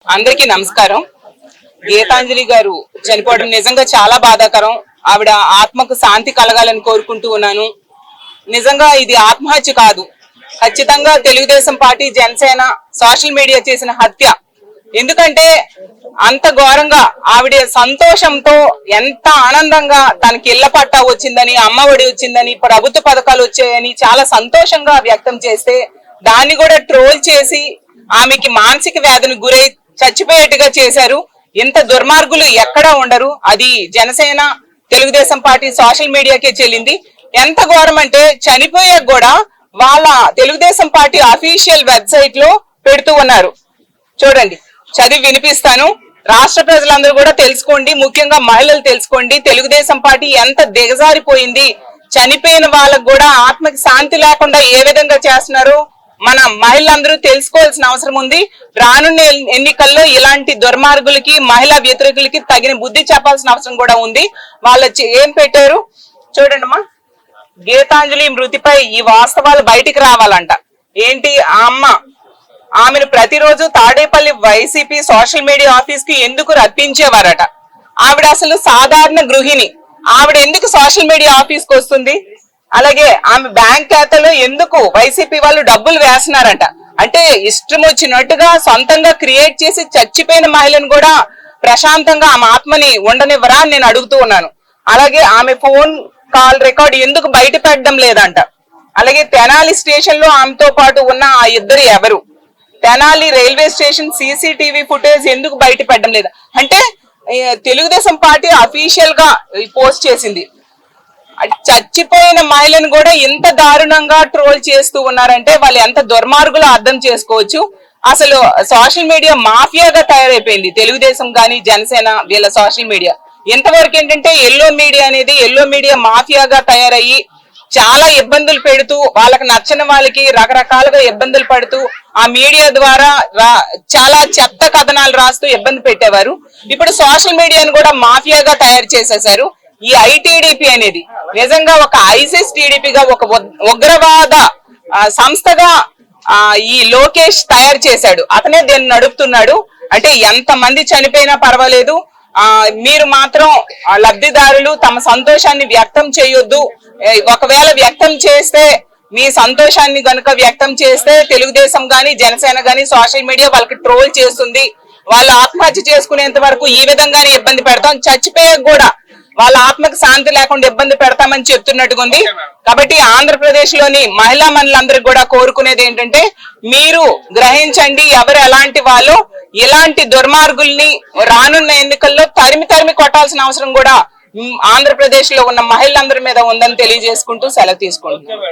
అందరికీ నమస్కారం. గీతాంజలి గారు చనిపోవడం నిజంగా చాలా బాధాకరం. ఆవిడ ఆత్మకు శాంతి కలగాలని కోరుకుంటూ ఉన్నాను. నిజంగా ఇది ఆత్మహత్య కాదు, ఖచ్చితంగా Telugu Desam party, Janasena, social media చేసిన హత్య. ఎందుకంటే అంత ఘోరంగా ఆవిడ సంతోషంతో ఎంత ఆనందంగా తనకి ఇళ్ల పట్టా వచ్చిందని, అమ్మఒడి వచ్చిందని, ప్రభుత్వ పథకాలు వచ్చాయని చాలా సంతోషంగా వ్యక్తం చేస్తే దాన్ని కూడా ట్రోల్ చేసి ఆమెకి మానసిక వ్యాధిని గురై చచ్చిపోయేట్టుగా చేశారు. ఇంత దుర్మార్గులు ఎక్కడా ఉండరు. అది జనసేన, తెలుగుదేశం పార్టీ సోషల్ మీడియాకే చెల్లింది. ఎంత ఘోరం అంటే చనిపోయాక కూడా వాళ్ళ తెలుగుదేశం పార్టీ అఫీషియల్ వెబ్సైట్ లో పెడుతూ ఉన్నారు. చూడండి, చదివి వినిపిస్తాను. రాష్ట్ర ప్రజలందరూ కూడా తెలుసుకోండి, ముఖ్యంగా మహిళలు తెలుసుకోండి, తెలుగుదేశం పార్టీ ఎంత దిగజారిపోయింది. చనిపోయిన వాళ్ళకు కూడా ఆత్మకి శాంతి లేకుండా ఏ విధంగా చేస్తున్నారు మన మహిళలందరూ తెలుసుకోవాల్సిన అవసరం ఉంది. రానున్న ఎన్నికల్లో ఇలాంటి దుర్మార్గులకి, మహిళా వ్యతిరేకులకి తగిన బుద్ధి చెప్పాల్సిన అవసరం కూడా ఉంది. వాళ్ళ ఏం పెట్టారు చూడండి అమ్మా. గీతాంజలి మృతిపై ఈ వాస్తవాలు బయటికి రావాలంట. ఏంటి, ఆ అమ్మ ఆమెను ప్రతిరోజు Tadepalli YCP social media office కి ఎందుకు రప్పించేవారట. ఆవిడ అసలు సాధారణ గృహిణి, ఆవిడ ఎందుకు సోషల్ మీడియా ఆఫీస్ కు వస్తుంది? అలాగే ఆమె బ్యాంక్ ఖాతాలో ఎందుకు వైసీపీ వాళ్ళు డబ్బులు వేస్తున్నారంట. అంటే ఇష్టం వచ్చినట్టుగా సొంతంగా క్రియేట్ చేసి చచ్చిపోయిన మహిళను కూడా ప్రశాంతంగా ఆమె ఆత్మని ఉండనివ్వరా అని నేను అడుగుతూ ఉన్నాను. అలాగే ఆమె ఫోన్ కాల్ రికార్డ్ ఎందుకు బయట పెట్టడం లేదంట. అలాగే తెనాలి స్టేషన్ లో ఆమెతో పాటు ఉన్న ఆ ఇద్దరు ఎవరు? Tenali railway station CCTV footage ఎందుకు బయట పెట్టడం లేదా? అంటే తెలుగుదేశం పార్టీ అఫీషియల్ గా పోస్ట్ చేసింది. చచ్చిపోయిన మహిళను కూడా ఇంత దారుణంగా ట్రోల్ చేస్తూ ఉన్నారంటే వాళ్ళు ఎంత దుర్మార్గులో అర్థం చేసుకోవచ్చు. అసలు సోషల్ మీడియా మాఫియాగా తయారైపోయింది తెలుగుదేశం గాని జనసేన వీళ్ళ సోషల్ మీడియా. ఇంతవరకు ఏంటంటే ఎల్లో మీడియా అనేది ఎల్లో మీడియా మాఫియాగా తయారయ్యి చాలా ఇబ్బందులు పెడుతూ వాళ్ళకి నచ్చని వాళ్ళకి రకరకాలుగా ఇబ్బందులు పడుతూ ఆ మీడియా ద్వారా చాలా చెత్త కథనాలు రాస్తూ ఇబ్బంది పెట్టేవారు. ఇప్పుడు సోషల్ మీడియాను కూడా మాఫియాగా తయారు చేసేశారు. ఈ ఐటీడీపీ అనేది నిజంగా ఒక ఐసిస్ టీడీపీగా ఒక ఉగ్రవాద సంస్థగా ఈ లోకేష్ తయారు చేశాడు. అతనే దీన్ని నడుపుతున్నాడు. అంటే ఎంత మంది చనిపోయినా పర్వాలేదు, మీరు మాత్రం లబ్ధిదారులు తమ సంతోషాన్ని వ్యక్తం చేయొద్దు. ఒకవేళ వ్యక్తం చేస్తే మీ సంతోషాన్ని గనుక వ్యక్తం చేస్తే తెలుగుదేశం గాని జనసేన గాని సోషల్ మీడియా వాళ్ళకి ట్రోల్ చేస్తుంది. వాళ్ళు ఆత్మహత్య చేసుకునేంత వరకు ఈ విధంగానే ఇబ్బంది పెడతాం, చచ్చిపోయాక కూడా వాళ్ళ ఆత్మకు శాంతి లేకుండా ఇబ్బంది పెడతామని చెప్తున్నట్టుగా ఉంది. కాబట్టి ఆంధ్రప్రదేశ్ లోని మహిళా మనులందరికీ కూడా కోరుకునేది ఏంటంటే మీరు గ్రహించండి ఎవరు ఎలాంటి వాళ్ళు. ఇలాంటి దుర్మార్గుల్ని రానున్న ఎన్నికల్లో తరిమి కొట్టాల్సిన అవసరం కూడా ఆంధ్రప్రదేశ్ లో ఉన్న మహిళలందరి మీద ఉందని తెలియజేసుకుంటూ సెలవు తీసుకుంటున్నాను.